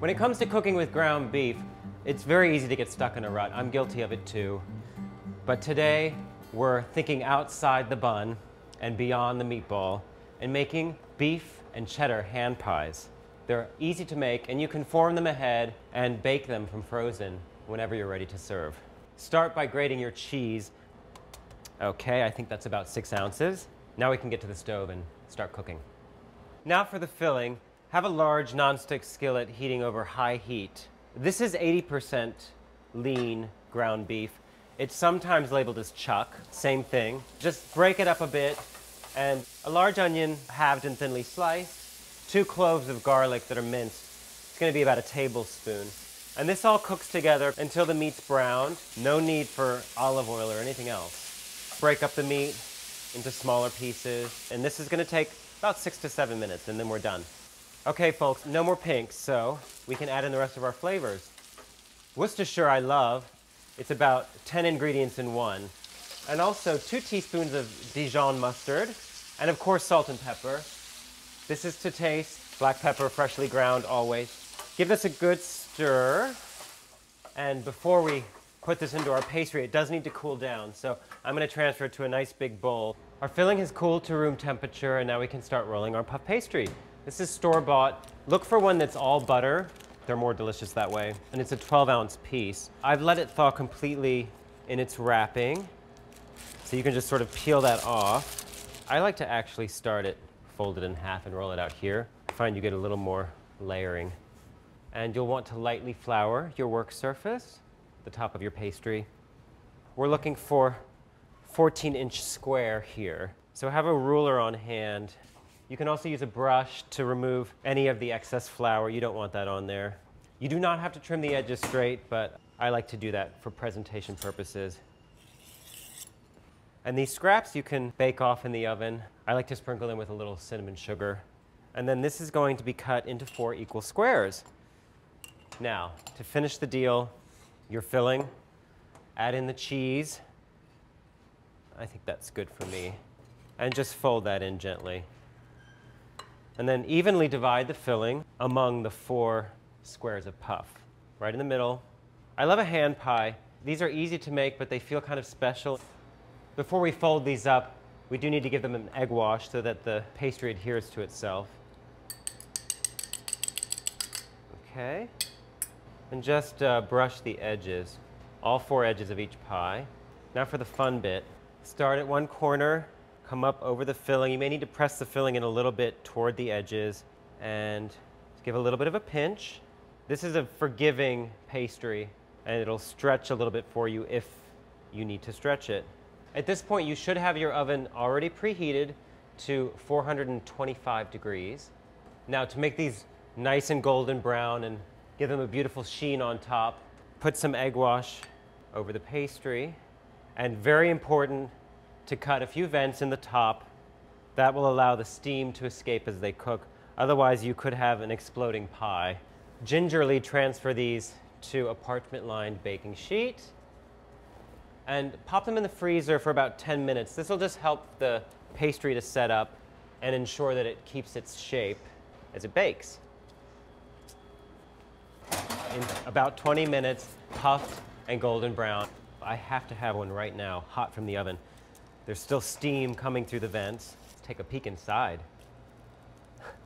When it comes to cooking with ground beef, it's very easy to get stuck in a rut. I'm guilty of it too. But today, we're thinking outside the bun and beyond the meatball and making beef and cheddar hand pies. They're easy to make, and you can form them ahead and bake them from frozen whenever you're ready to serve. Start by grating your cheese. Okay, I think that's about 6 ounces. Now we can get to the stove and start cooking. Now for the filling, have a large nonstick skillet heating over high heat. This is 80% lean ground beef. It's sometimes labeled as chuck, same thing. Just break it up a bit, and a large onion halved and thinly sliced, 2 cloves of garlic that are minced. It's going to be about a tablespoon. And this all cooks together until the meat's browned. No need for olive oil or anything else. Break up the meat into smaller pieces, and this is going to take about 6 to 7 minutes, and then we're done. Okay, folks, no more pink, so we can add in the rest of our flavors. Worcestershire I love. It's about 10 ingredients in one. And also 2 teaspoons of Dijon mustard, and of course salt and pepper. This is to taste. Black pepper, freshly ground, always. Give this a good stir. And before we put this into our pastry, it does need to cool down, so I'm going to transfer it to a nice big bowl. Our filling has cooled to room temperature, and now we can start rolling our puff pastry. This is store-bought. Look for one that's all butter. They're more delicious that way. And it's a 12-ounce piece. I've let it thaw completely in its wrapping, so you can just sort of peel that off. I like to actually start it folded in half and roll it out here. I find you get a little more layering. And you'll want to lightly flour your work surface, the top of your pastry. We're looking for 14-inch square here. So have a ruler on hand. You can also use a brush to remove any of the excess flour. You don't want that on there. You do not have to trim the edges straight, but I like to do that for presentation purposes. And these scraps you can bake off in the oven. I like to sprinkle them with a little cinnamon sugar. And then this is going to be cut into 4 equal squares. Now, to finish the deal, your filling, add in the cheese. I think that's good for me. And just fold that in gently. And then evenly divide the filling among the 4 squares of puff, right in the middle. I love a hand pie. These are easy to make, but they feel kind of special. Before we fold these up, we do need to give them an egg wash so that the pastry adheres to itself. Okay. And just brush the edges, all 4 edges of each pie. Now for the fun bit. Start at one corner, come up over the filling. You may need to press the filling in a little bit toward the edges and give a little bit of a pinch. This is a forgiving pastry, and it'll stretch a little bit for you if you need to stretch it. At this point, you should have your oven already preheated to 425 degrees. Now, to make these nice and golden brown and give them a beautiful sheen on top, put some egg wash over the pastry. And very important to cut a few vents in the top. That will allow the steam to escape as they cook. Otherwise, you could have an exploding pie. Gingerly transfer these to a parchment-lined baking sheet and pop them in the freezer for about 10 minutes. This will just help the pastry to set up and ensure that it keeps its shape as it bakes. In about 20 minutes, puffed and golden brown. I have to have one right now, hot from the oven. There's still steam coming through the vents. Let's take a peek inside.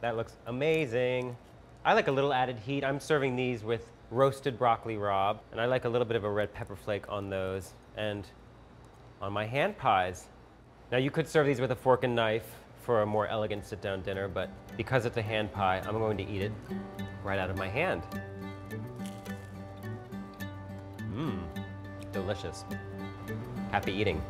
That looks amazing. I like a little added heat. I'm serving these with roasted broccoli rabe, and I like a little bit of a red pepper flake on those and on my hand pies. Now you could serve these with a fork and knife for a more elegant sit-down dinner, but because it's a hand pie, I'm going to eat it right out of my hand. Mmm, delicious. Happy eating.